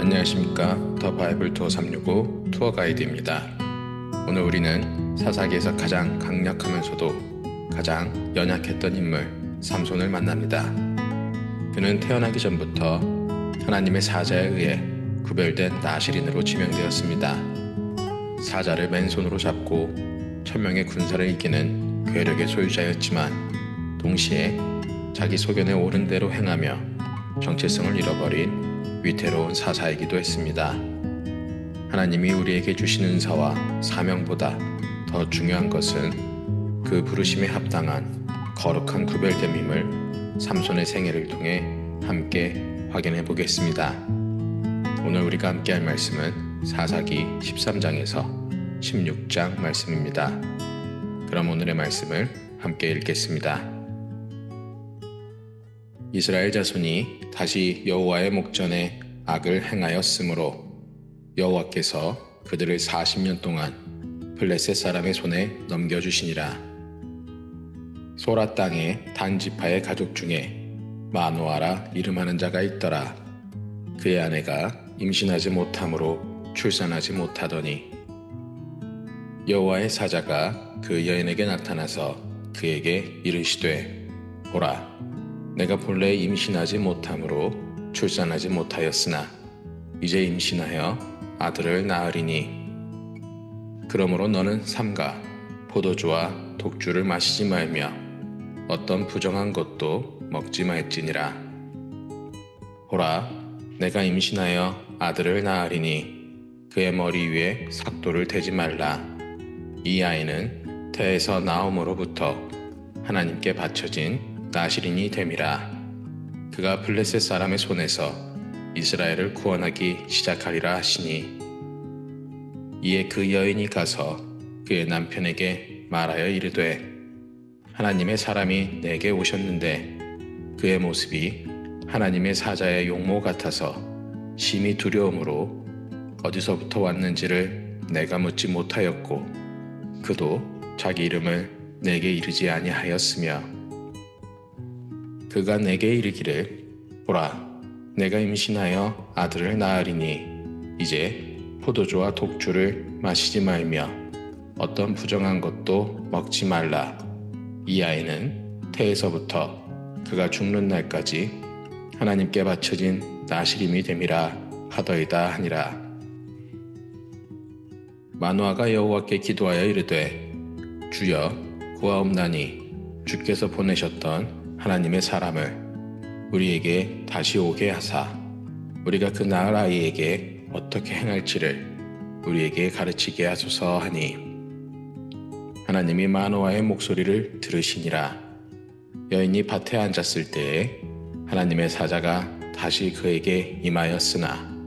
안녕하십니까. 더 바이블 투어 365 투어 가이드입니다. 오늘 우리는 사사기에서 가장 강력하면서도 가장 연약했던 인물 삼손을 만납니다. 그는 태어나기 전부터 하나님의 사자에 의해 구별된 나실인으로 지명되었습니다. 사자를 맨손으로 잡고 천명의 군사를 이기는 괴력의 소유자였지만 동시에 자기 소견에 옳은 대로 행하며 정체성을 잃어버린 위태로운 사사이기도 했습니다. 하나님이 우리에게 주신 은사와 사명보다 더 중요한 것은 그 부르심에 합당한 거룩한 구별됨임을 삼손의 생애를 통해 함께 확인해 보겠습니다. 오늘 우리가 함께 할 말씀은 사사기 13장에서 16장 말씀입니다. 그럼 오늘의 말씀을 함께 읽겠습니다. 이스라엘 자손이 다시 여호와의 목전에 악을 행하였으므로 여호와께서 그들을 40년 동안 블레셋 사람의 손에 넘겨주시니라. 소라 땅의 단 지파의 가족 중에 마노아라 이름하는 자가 있더라. 그의 아내가 임신하지 못함으로 출산하지 못하더니 여호와의 사자가 그 여인에게 나타나서 그에게 이르시되 보라, 내가 본래 임신하지 못함으로 출산하지 못하였으나 이제 임신하여 아들을 낳으리니 그러므로 너는 삼가 포도주와 독주를 마시지 말며 어떤 부정한 것도 먹지 말지니라. 보라, 내가 임신하여 아들을 낳으리니 그의 머리 위에 삭도를 대지 말라. 이 아이는 태에서 나옴으로부터 하나님께 바쳐진 나실인이 됨이라. 그가 블레셋 사람의 손에서 이스라엘을 구원하기 시작하리라 하시니 이에 그 여인이 가서 그의 남편에게 말하여 이르되 하나님의 사람이 내게 오셨는데 그의 모습이 하나님의 사자의 용모 같아서 심히 두려움으로 어디서부터 왔는지를 내가 묻지 못하였고 그도 자기 이름을 내게 이르지 아니하였으며 그가 내게 이르기를 보라, 내가 임신하여 아들을 낳으리니 이제 포도주와 독주를 마시지 말며 어떤 부정한 것도 먹지 말라. 이 아이는 태에서부터 그가 죽는 날까지 하나님께 바쳐진 나실임이 됨이라 하더이다 하니라. 마노아가 여호와께 기도하여 이르되 주여 구하옵나니 주께서 보내셨던 하나님의 사람을 우리에게 다시 오게 하사 우리가 그 낳을 아이에게 어떻게 행할지를 우리에게 가르치게 하소서 하니 하나님이 마노아의 목소리를 들으시니라. 여인이 밭에 앉았을 때에 하나님의 사자가 다시 그에게 임하였으나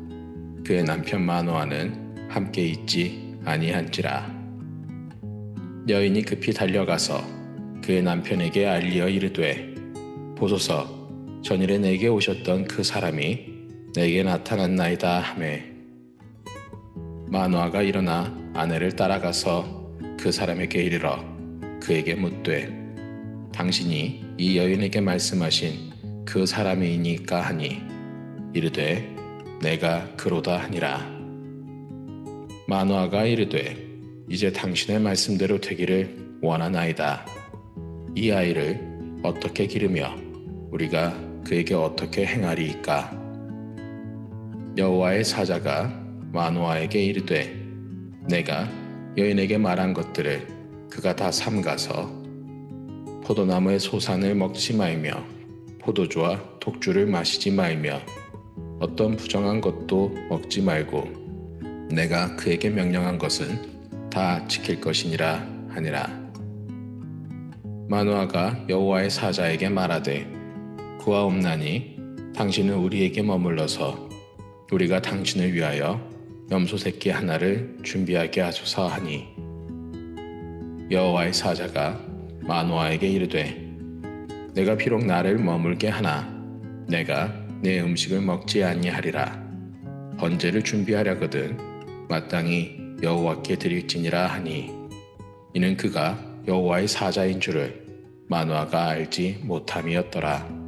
그의 남편 마노아는 함께 있지 아니한지라. 여인이 급히 달려가서 그의 남편에게 알리어 이르되 보소서, 전일에 내게 오셨던 그 사람이 내게 나타났나이다 하매 마노아가 일어나 아내를 따라가서 그 사람에게 이르러 그에게 묻되 당신이 이 여인에게 말씀하신 그 사람이니까 하니 이르되 내가 그로다 하니라. 마노아가 이르되 이제 당신의 말씀대로 되기를 원하나이다. 이 아이를 어떻게 기르며 우리가 그에게 어떻게 행하리이까? 여호와의 사자가 마노아에게 이르되 내가 여인에게 말한 것들을 그가 다 삼가서 포도나무의 소산을 먹지 말며 포도주와 독주를 마시지 말며 어떤 부정한 것도 먹지 말고 내가 그에게 명령한 것은 다 지킬 것이니라 하니라. 마노아가 여호와의 사자에게 말하되 구하옵나니 당신은 우리에게 머물러서 우리가 당신을 위하여 염소 새끼 하나를 준비하게 하소서 하니 여호와의 사자가 마노아에게 이르되 내가 비록 나를 머물게 하나 내가 내 음식을 먹지 아니하리라. 번제를 준비하려거든 마땅히 여호와께 드릴지니라 하니 이는 그가 여호와의 사자인 줄을 마노아가 알지 못함이었더라.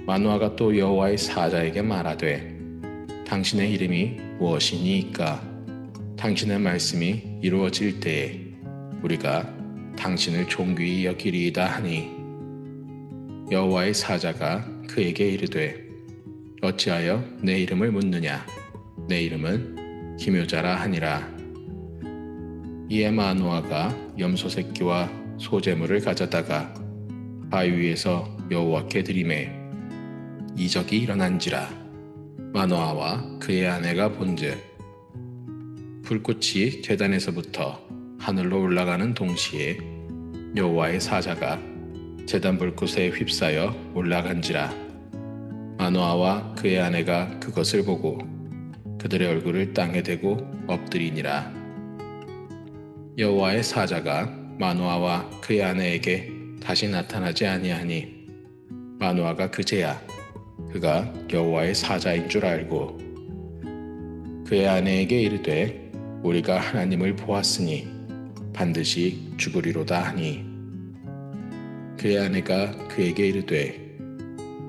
마노아가 또 여호와의 사자에게 말하되 당신의 이름이 무엇이니이까? 당신의 말씀이 이루어질 때에 우리가 당신을 존귀히 여기리이다 하니, 여호와의 사자가 그에게 이르되 어찌하여 내 이름을 묻느냐? 내 이름은 기묘자라 하니라. 이에 마노아가 염소 새끼와 소재물을 가져다가 바위 위에서 여호와께 드리매 이적이 일어난지라. 마노아와 그의 아내가 본즉 불꽃이 제단에서부터 하늘로 올라가는 동시에 여호와의 사자가 제단 불꽃에 휩싸여 올라간지라. 마노아와 그의 아내가 그것을 보고 그들의 얼굴을 땅에 대고 엎드리니라. 여호와의 사자가 마노아와 그의 아내에게 다시 나타나지 아니하니 마노아가 그제야 그가 여호와의 사자인 줄 알고 그의 아내에게 이르되 우리가 하나님을 보았으니 반드시 죽으리로다 하니, 그의 아내가 그에게 이르되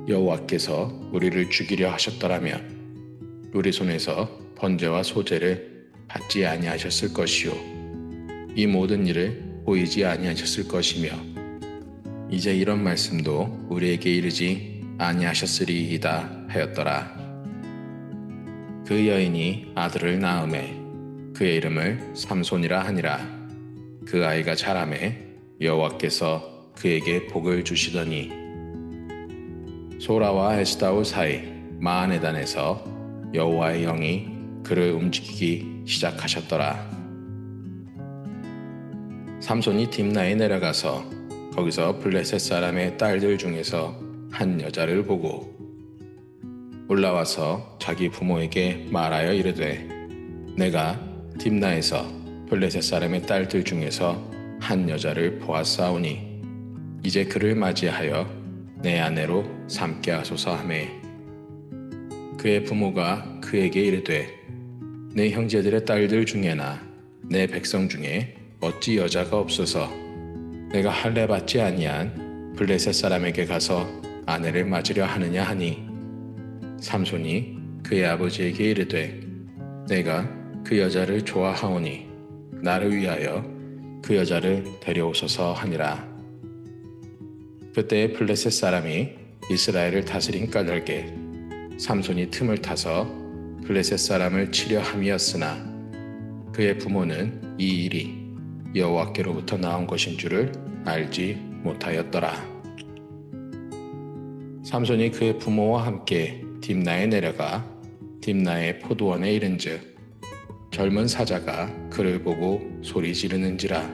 여호와께서 우리를 죽이려 하셨더라면 우리 손에서 번제와 소제를 받지 아니하셨을 것이요 이 모든 일을 보이지 아니하셨을 것이며 이제 이런 말씀도 우리에게 이르지 아니하셨으리이다 하였더라. 그 여인이 아들을 낳으매 그의 이름을 삼손이라 하니라. 그 아이가 자라매 여호와께서 그에게 복을 주시더니 소라와 에스다올 사이 마하네단에서 여호와의 영이 그를 움직이기 시작하셨더라. 삼손이 딥나에 내려가서 거기서 블레셋 사람의 딸들 중에서 한 여자를 보고 올라와서 자기 부모에게 말하여 이르되 내가 딥나에서 블레셋 사람의 딸들 중에서 한 여자를 보았사오니 이제 그를 맞이하여 내 아내로 삼게 하소서 하매, 그의 부모가 그에게 이르되 내 형제들의 딸들 중에나 내 백성 중에 어찌 여자가 없어서 내가 할례 받지 아니한 블레셋 사람에게 가서 아내를 맞으려 하느냐 하니, 삼손이 그의 아버지에게 이르되 내가 그 여자를 좋아하오니 나를 위하여 그 여자를 데려오소서 하니라. 그때 블레셋 사람이 이스라엘을 다스린 까닭에 삼손이 틈을 타서 블레셋 사람을 치려 함이었으나 그의 부모는 이 일이 여호와께로부터 나온 것인 줄을 알지 못하였더라. 삼손이 그의 부모와 함께 딥나에 내려가 딥나의 포도원에 이른즉 젊은 사자가 그를 보고 소리 지르는지라.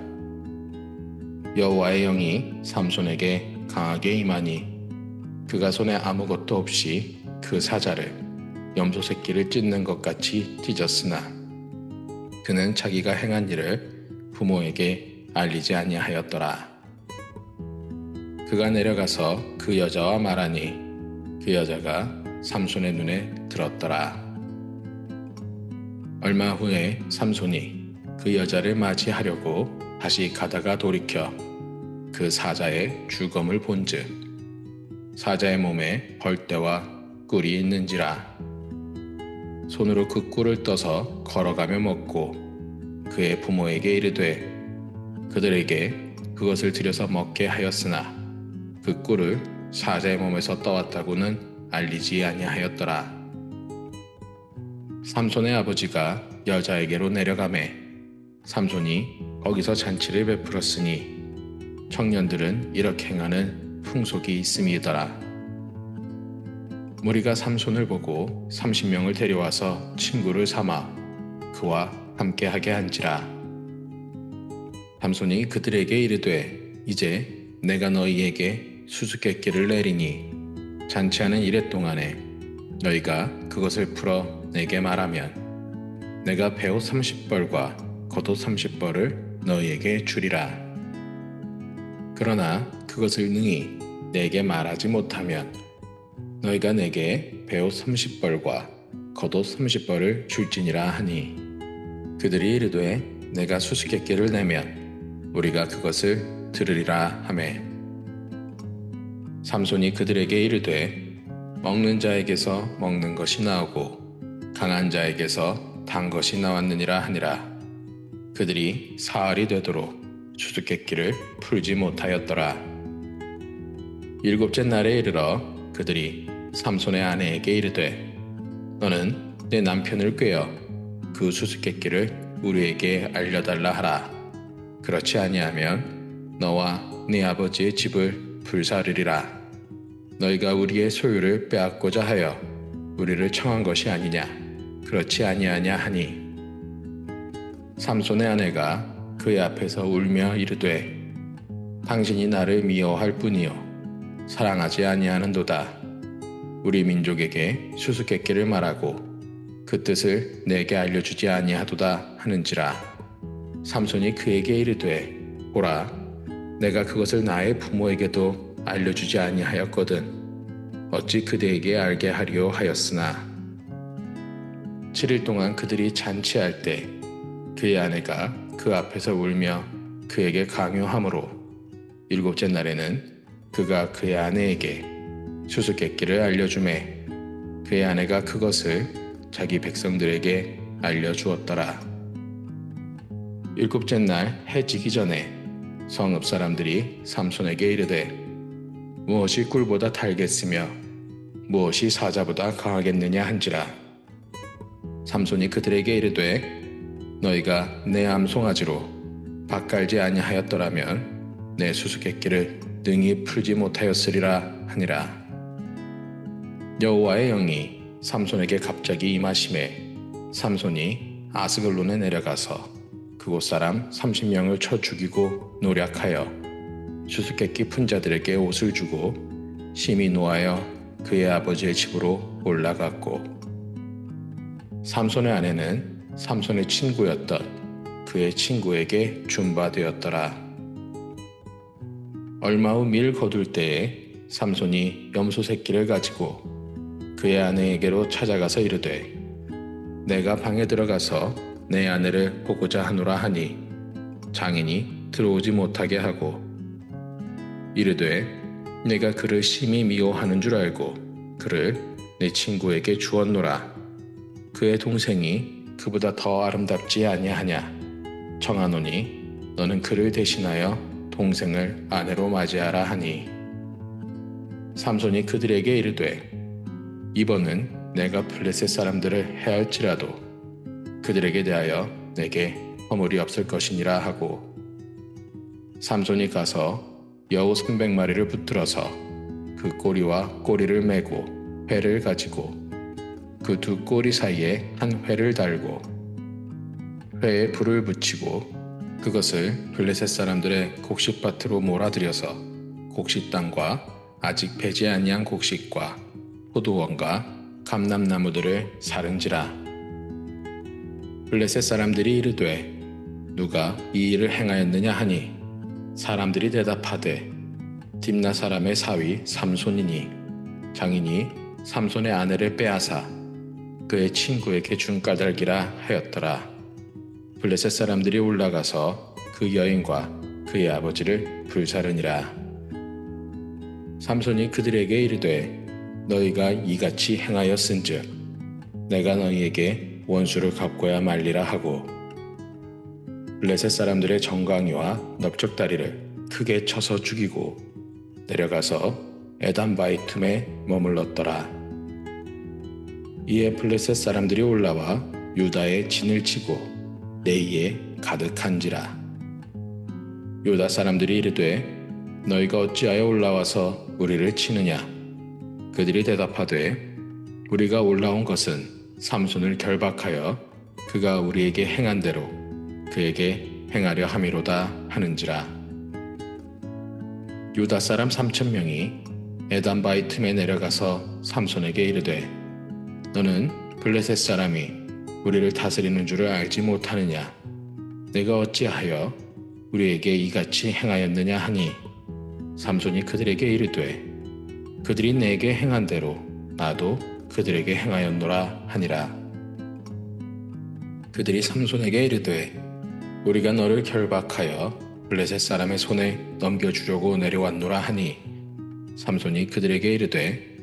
여호와의 영이 삼손에게 강하게 임하니 그가 손에 아무것도 없이 그 사자를 염소 새끼를 찢는 것 같이 찢었으나 그는 자기가 행한 일을 부모에게 알리지 아니하였더라. 그가 내려가서 그 여자와 말하니 그 여자가 삼손의 눈에 들었더라. 얼마 후에 삼손이 그 여자를 맞이하려고 다시 가다가 돌이켜 그 사자의 주검을 본즉 사자의 몸에 벌떼와 꿀이 있는지라. 손으로 그 꿀을 떠서 걸어가며 먹고 그의 부모에게 이르되 그들에게 그것을 들여서 먹게 하였으나 그 꿀을 사자의 몸에서 떠왔다고는 알리지 아니하였더라. 삼손의 아버지가 여자에게로 내려가매 삼손이 거기서 잔치를 베풀었으니 청년들은 이렇게 행하는 풍속이 있음이더라. 무리가 삼손을 보고 30명을 데려와서 친구를 삼아 그와 함께하게 한지라. 삼손이 그들에게 이르되 이제 내가 너희에게 수수께끼를 내리니 잔치하는 이래 동안에 너희가 그것을 풀어 내게 말하면 내가 배옷 30벌과 겉옷 30벌을 너희에게 주리라. 그러나 그것을 능히 내게 말하지 못하면 너희가 내게 배옷 30벌과 겉옷 30벌을 줄지니라 하니, 그들이 이르되 내가 수수께끼를 내면 우리가 그것을 들으리라 하매 삼손이 그들에게 이르되 먹는 자에게서 먹는 것이 나오고 강한 자에게서 단 것이 나왔느니라 하니라. 그들이 사흘이 되도록 수수께끼를 풀지 못하였더라. 일곱째 날에 이르러 그들이 삼손의 아내에게 이르되 너는 내 남편을 꾀어 그 수수께끼를 우리에게 알려달라 하라. 그렇지 아니하면 너와 네 아버지의 집을 불사르리라. 너희가 우리의 소유를 빼앗고자 하여 우리를 청한 것이 아니냐. 그렇지 아니하냐 하니 삼손의 아내가 그의 앞에서 울며 이르되 당신이 나를 미워할 뿐이요 사랑하지 아니하는도다. 우리 민족에게 수수께끼를 말하고 그 뜻을 내게 알려주지 아니하도다 하는지라. 삼손이 그에게 이르되 보라 내가 그것을 나의 부모에게도 알려주지 아니하였거든. 어찌 그대에게 알게 하리오 하였으나 7일 동안 그들이 잔치할 때 그의 아내가 그 앞에서 울며 그에게 강요하므로 일곱째 날에는 그가 그의 아내에게 수수께끼를 알려주매 그의 아내가 그것을 자기 백성들에게 알려주었더라. 일곱째 날 해 지기 전에 성읍 사람들이 삼손에게 이르되 무엇이 꿀보다 달겠으며 무엇이 사자보다 강하겠느냐 한지라. 삼손이 그들에게 이르되 너희가 내 암송아지로 밭갈지 아니하였더라면 내 수수께끼를 능히 풀지 못하였으리라 하니라. 여호와의 영이 삼손에게 갑자기 임하심에 삼손이 아스글론에 내려가서 그곳 사람 30명을 쳐 죽이고 노략하여 수수께끼 푼 자들에게 옷을 주고 심히 노하여 그의 아버지의 집으로 올라갔고 삼손의 아내는 삼손의 친구였던 그의 친구에게 준 바 되었더라. 얼마 후 밀 거둘 때에 삼손이 염소 새끼를 가지고 그의 아내에게로 찾아가서 이르되 내가 방에 들어가서 내 아내를 보고자 하노라 하니 장인이 들어오지 못하게 하고 이르되 내가 그를 심히 미워하는 줄 알고 그를 내 친구에게 주었노라. 그의 동생이 그보다 더 아름답지 아니하냐. 청하노니 너는 그를 대신하여 동생을 아내로 맞이하라 하니 삼손이 그들에게 이르되 이번은 내가 블레셋 사람들을 해할지라도 그들에게 대하여 내게 허물이 없을 것이니라 하고 삼손이 가서 여우 300마리를 붙들어서 그 꼬리와 꼬리를 메고 회를 가지고 그 두 꼬리 사이에 한 회를 달고 회에 불을 붙이고 그것을 블레셋 사람들의 곡식밭으로 몰아들여서 곡식 땅과 아직 배지 아니한 곡식과 포도원과 감람나무들을 사른지라. 블레셋 사람들이 이르되 누가 이 일을 행하였느냐 하니 사람들이 대답하되 딥나 사람의 사위 삼손이니 장인이 삼손의 아내를 빼앗아 그의 친구에게 준 까닭이라 하였더라. 블레셋 사람들이 올라가서 그 여인과 그의 아버지를 불사르니라. 삼손이 그들에게 이르되 너희가 이같이 행하였은즉 내가 너희에게 원수를 갚고야 말리라 하고 블레셋 사람들의 정강이와 넓적다리를 크게 쳐서 죽이고 내려가서 에담바이툼에 머물렀더라. 이에 블레셋 사람들이 올라와 유다의 진을 치고 내이에 가득한지라. 유다 사람들이 이르되 너희가 어찌하여 올라와서 우리를 치느냐. 그들이 대답하되 우리가 올라온 것은 삼손을 결박하여 그가 우리에게 행한 대로 그에게 행하려 함이로다 하는지라. 유다 사람 3,000명이 에담바이 틈에 내려가서 삼손에게 이르되 너는 블레셋 사람이 우리를 다스리는 줄을 알지 못하느냐. 내가 어찌하여 우리에게 이같이 행하였느냐 하니 삼손이 그들에게 이르되 그들이 내게 행한 대로 나도 그들에게 행하였노라 하니라. 그들이 삼손에게 이르되 우리가 너를 결박하여 블레셋 사람의 손에 넘겨주려고 내려왔노라 하니 삼손이 그들에게 이르되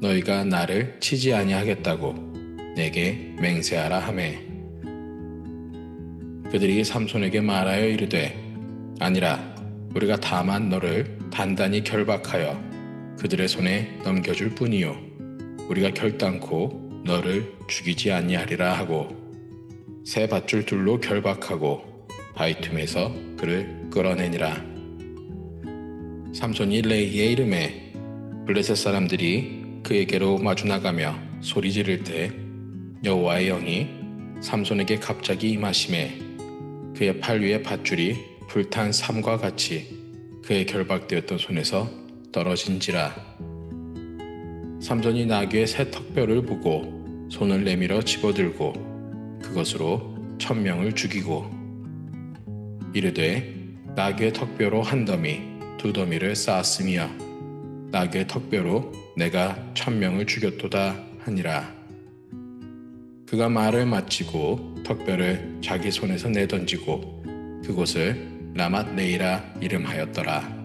너희가 나를 치지 아니하겠다고 내게 맹세하라 하매 그들이 삼손에게 말하여 이르되 아니라 우리가 다만 너를 단단히 결박하여 그들의 손에 넘겨줄 뿐이요 우리가 결단코 너를 죽이지 아니하리라 하고 새 밧줄 둘로 결박하고 바위 틈에서 그를 끌어내니라. 삼손이 레이의 이름에 블레셋 사람들이 그에게로 마주 나가며 소리 지를 때 여호와의 영이 삼손에게 갑자기 임하심에 그의 팔 위에 밧줄이 불탄 삼과 같이 그의 결박되었던 손에서 떨어진지라. 삼손이 나귀의 새 턱뼈를 보고 손을 내밀어 집어들고 그것으로 1000명을 죽이고 이르되 나귀의 턱뼈로 한 더미 두 더미를 쌓았으며 나귀의 턱뼈로 내가 1000명을 죽였도다 하니라. 그가 말을 마치고 턱뼈를 자기 손에서 내던지고 그곳을 라맛 레이라 이름하였더라.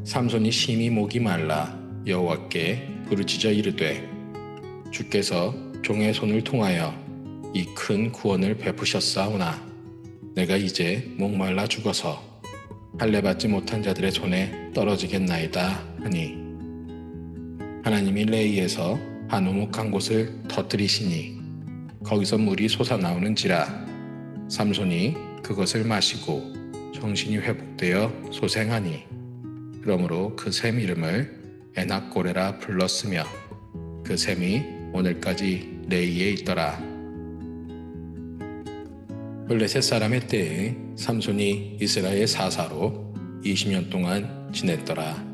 삼손이 심히 목이 말라 여호와께 부르짖어 이르되 주께서 종의 손을 통하여 이 큰 구원을 베푸셨사오나 내가 이제 목말라 죽어서 할례 받지 못한 자들의 손에 떨어지겠나이다 하니 하나님이 레이에서 한 오목한 곳을 터뜨리시니 거기서 물이 솟아나오는지라. 삼손이 그것을 마시고 정신이 회복되어 소생하니 그러므로 그 샘 이름을 에낙고레라 불렀으며 그 샘이 오늘까지 레이에 있더라. 블레셋 사람의 때에 삼손이 이스라엘 사사로 20년 동안 지냈더라.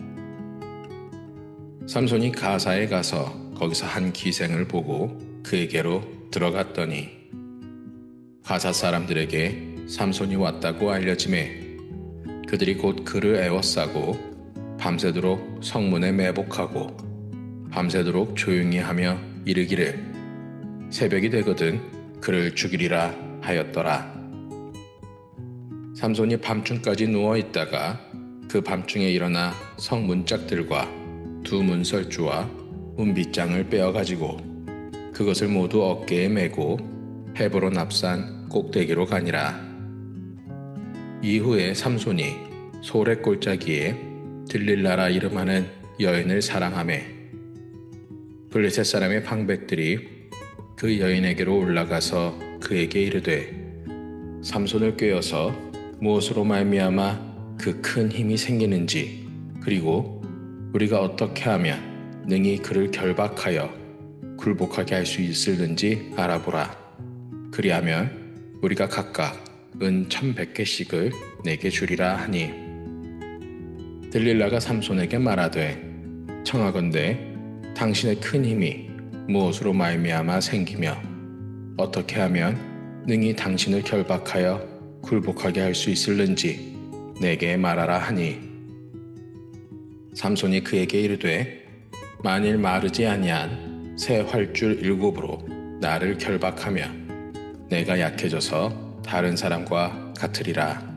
삼손이 가사에 가서 거기서 한 기생을 보고 그에게로 들어갔더니 가사 사람들에게 삼손이 왔다고 알려지매 그들이 곧 그를 애워싸고 밤새도록 성문에 매복하고 밤새도록 조용히 하며 이르기를 새벽이 되거든 그를 죽이리라 하였더라. 삼손이 밤중까지 누워있다가 그 밤중에 일어나 성문짝들과 두 문설주와 문빗장을 빼어가지고 그것을 모두 어깨에 메고 헤브론 앞산 꼭대기로 가니라. 이후에 삼손이 소렛 골짜기에 들릴라라 이름하는 여인을 사랑하매 블레셋 사람의 방백들이 그 여인에게로 올라가서 그에게 이르되 삼손을 꾀어서 무엇으로 말미암아 그 큰 힘이 생기는지 그리고 우리가 어떻게 하면 능히 그를 결박하여 굴복하게 할 수 있을는지 알아보라. 그리하면 우리가 각각 은 1100개씩을 내게 주리라 하니 들릴라가 삼손에게 말하되 청하건대 당신의 큰 힘이 무엇으로 말미암아 생기며 어떻게 하면 능히 당신을 결박하여 굴복하게 할 수 있을는지 내게 말하라 하니 삼손이 그에게 이르되 만일 마르지 아니한 새 활줄 7으로 나를 결박하면 내가 약해져서 다른 사람과 같으리라.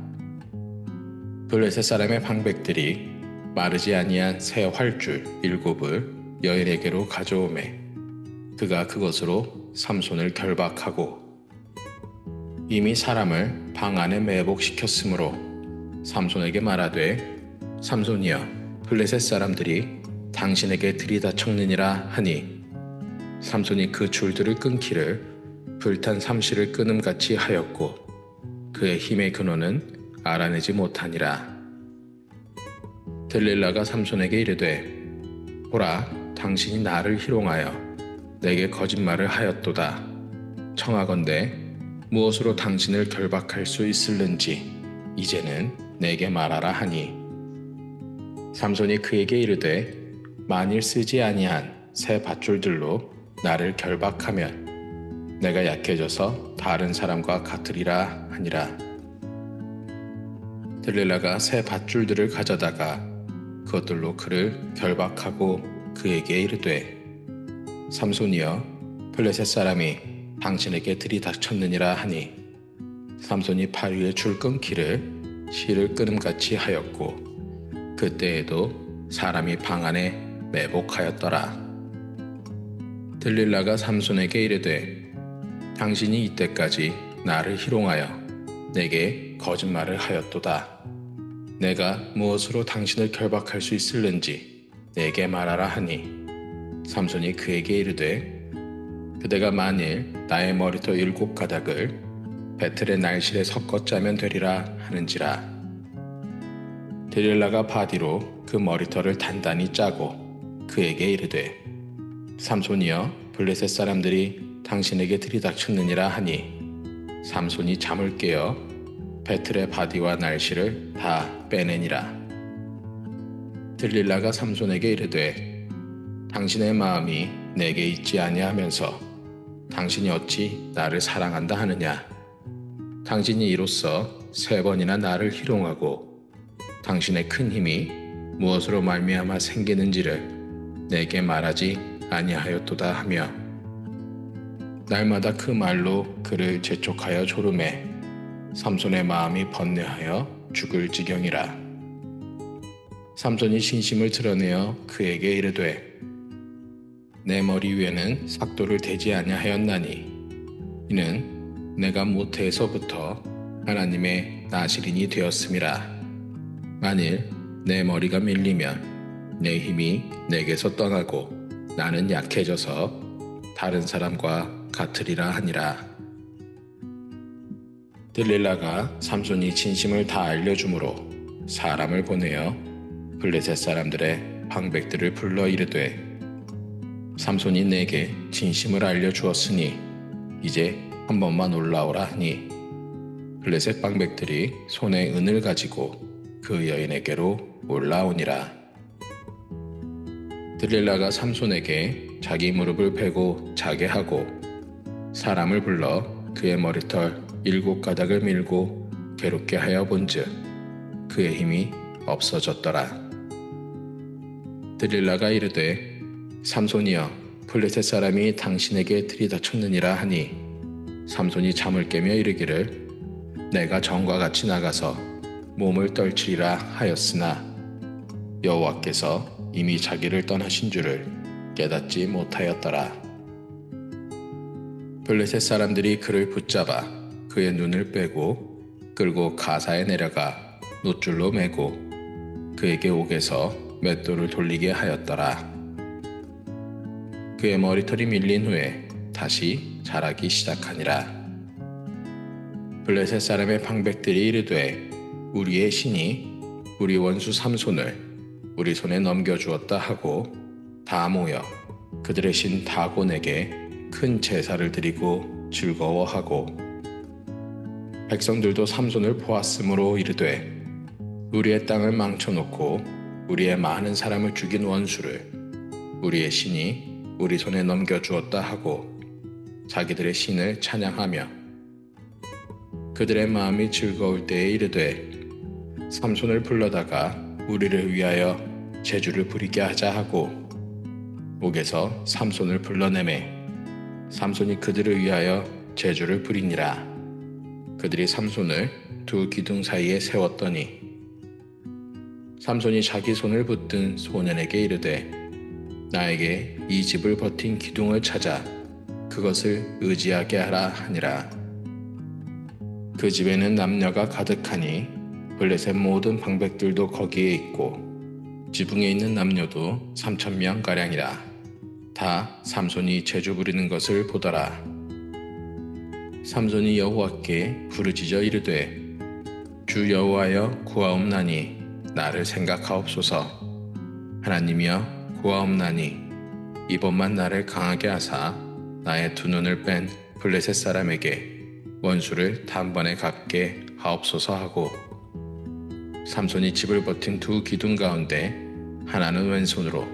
블레셋 사람의 방백들이 마르지 아니한 새 활줄 7을 여인에게로 가져오매 그가 그것으로 삼손을 결박하고 이미 사람을 방 안에 매복시켰으므로 삼손에게 말하되 삼손이여 블레셋 사람들이 당신에게 들이다 쳤느니라 하니 삼손이 그 줄들을 끊기를 불탄 삼시를 끊음같이 하였고 그의 힘의 근원은 알아내지 못하니라. 들릴라가 삼손에게 이르되 보라 당신이 나를 희롱하여 내게 거짓말을 하였도다. 청하건대 무엇으로 당신을 결박할 수 있을는지 이제는 내게 말하라 하니 삼손이 그에게 이르되 만일 쓰지 아니한 새 밧줄들로 나를 결박하면 내가 약해져서 다른 사람과 같으리라 하니라. 들릴라가 새 밧줄들을 가져다가 그것들로 그를 결박하고 그에게 이르되 삼손이여 블레셋 사람이 당신에게 들이닥쳤느니라 하니 삼손이 팔 위에 줄 끊기를 실을 끊음같이 하였고 그때에도 사람이 방 안에 매복하였더라. 들릴라가 삼손에게 이르되 당신이 이때까지 나를 희롱하여 내게 거짓말을 하였도다. 내가 무엇으로 당신을 결박할 수 있을는지 내게 말하라 하니 삼손이 그에게 이르되 그대가 만일 나의 머리털 7가닥을 배틀의 날실에 섞어 짜면 되리라 하는지라. 들릴라가 바디로 그 머리털을 단단히 짜고 그에게 이르되 삼손이여 블레셋 사람들이 당신에게 들이닥쳤느니라 하니 삼손이 잠을 깨어 배틀의 바디와 날실을 다 빼내니라. 들릴라가 삼손에게 이르되 당신의 마음이 내게 있지 아니하면서 당신이 어찌 나를 사랑한다 하느냐. 당신이 이로써 3번이나 나를 희롱하고 당신의 큰 힘이 무엇으로 말미암아 생기는지를 내게 말하지 아니하였도다 하며 날마다 그 말로 그를 재촉하여 조르매 삼손의 마음이 번뇌하여 죽을 지경이라. 삼손이 신심을 드러내어 그에게 이르되 내 머리 위에는 삭도를 대지 아니하였나니 이는 내가 모태에서부터 하나님의 나시린이 되었음이라. 만일 내 머리가 밀리면 내 힘이 내게서 떠나고 나는 약해져서 다른 사람과 같으리라 하니라. 들릴라가 삼손이 진심을 다 알려주므로 사람을 보내어 블레셋 사람들의 방백들을 불러 이르되 삼손이 내게 진심을 알려주었으니 이제 한 번만 올라오라 하니 블레셋 방백들이 손에 은을 가지고 그 여인에게로 올라오니라. 들릴라가 삼손에게 자기 무릎을 베고 자게 하고 사람을 불러 그의 머리털 7가닥을 밀고 괴롭게 하여 본즉 그의 힘이 없어졌더라. 들릴라가 이르되 삼손이여 블레셋 사람이 당신에게 들이닥쳤느니라 하니 삼손이 잠을 깨며 이르기를 내가 전과 같이 나가서 몸을 떨치리라 하였으나 여호와께서 이미 자기를 떠나신 줄을 깨닫지 못하였더라. 블레셋 사람들이 그를 붙잡아 그의 눈을 빼고 끌고 가사에 내려가 놋줄로 매고 그에게 옥에서 맷돌을 돌리게 하였더라. 그의 머리털이 밀린 후에 다시 자라기 시작하니라. 블레셋 사람의 방백들이 이르되 우리의 신이 우리 원수 삼손을 우리 손에 넘겨주었다 하고 다 모여 그들의 신 다곤에게 큰 제사를 드리고 즐거워하고 백성들도 삼손을 보았으므로 이르되 우리의 땅을 망쳐놓고 우리의 많은 사람을 죽인 원수를 우리의 신이 우리 손에 넘겨주었다 하고 자기들의 신을 찬양하며 그들의 마음이 즐거울 때에 이르되 삼손을 불러다가 우리를 위하여 제주를 부리게 하자 하고 옥에서 삼손을 불러내매 삼손이 그들을 위하여 제주를 부리니라. 그들이 삼손을 두 기둥 사이에 세웠더니 삼손이 자기 손을 붙든 소년에게 이르되 나에게 이 집을 버틴 기둥을 찾아 그것을 의지하게 하라 하니라. 그 집에는 남녀가 가득하니 블레셋 모든 방백들도 거기에 있고 지붕에 있는 남녀도 3,000명가량이라. 다 삼손이 제주 부리는 것을 보더라. 삼손이 여호와께 부르짖어 이르되 주 여호와여 구하옵나니 나를 생각하옵소서. 하나님이여 구하옵나니 이번만 나를 강하게 하사 나의 두 눈을 뺀 블레셋 사람에게 원수를 단번에 갚게 하옵소서 하고 삼손이 집을 버틴 두 기둥 가운데 하나는 왼손으로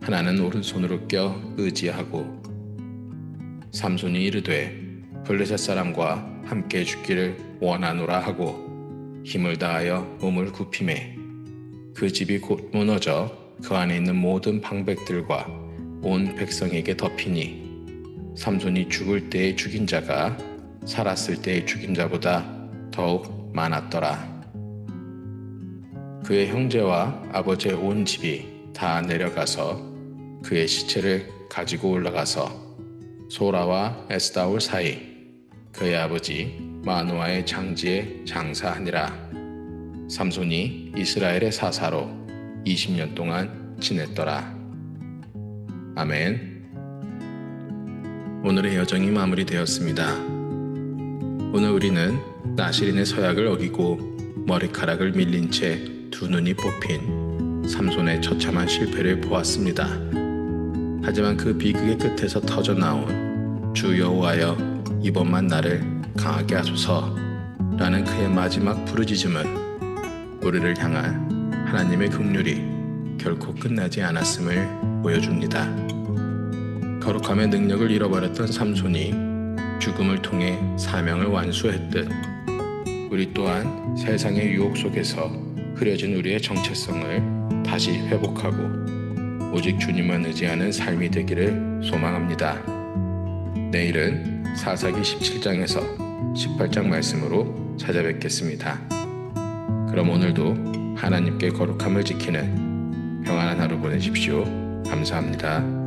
하나는 오른손으로 껴 의지하고 삼손이 이르되 블레셋 사람과 함께 죽기를 원하노라 하고 힘을 다하여 몸을 굽히매 그 집이 곧 무너져 그 안에 있는 모든 방백들과 온 백성에게 덮이니 삼손이 죽을 때에 죽인 자가 살았을 때에 죽인 자보다 더욱 많았더라. 그의 형제와 아버지의 온 집이 다 내려가서 그의 시체를 가지고 올라가서 소라와 에스다올 사이 그의 아버지 마노아의 장지에 장사하니라. 삼손이 이스라엘의 사사로 20년 동안 지냈더라. 아멘. 오늘의 여정이 마무리되었습니다. 오늘 우리는 나실인의 서약을 어기고 머리카락을 밀린 채 두 눈이 뽑힌 삼손의 처참한 실패를 보았습니다. 하지만 그 비극의 끝에서 터져나온 주 여호와여 이번만 나를 강하게 하소서 라는 그의 마지막 부르짖음은 우리를 향한 하나님의 긍휼이 결코 끝나지 않았음을 보여줍니다. 거룩함의 능력을 잃어버렸던 삼손이 죽음을 통해 사명을 완수했듯 우리 또한 세상의 유혹 속에서 흐려진 우리의 정체성을 다시 회복하고 오직 주님만 의지하는 삶이 되기를 소망합니다. 내일은 사사기 17장에서 18장 말씀으로 찾아뵙겠습니다. 그럼 오늘도 하나님께 거룩함을 지키는 평안한 하루 보내십시오. 감사합니다.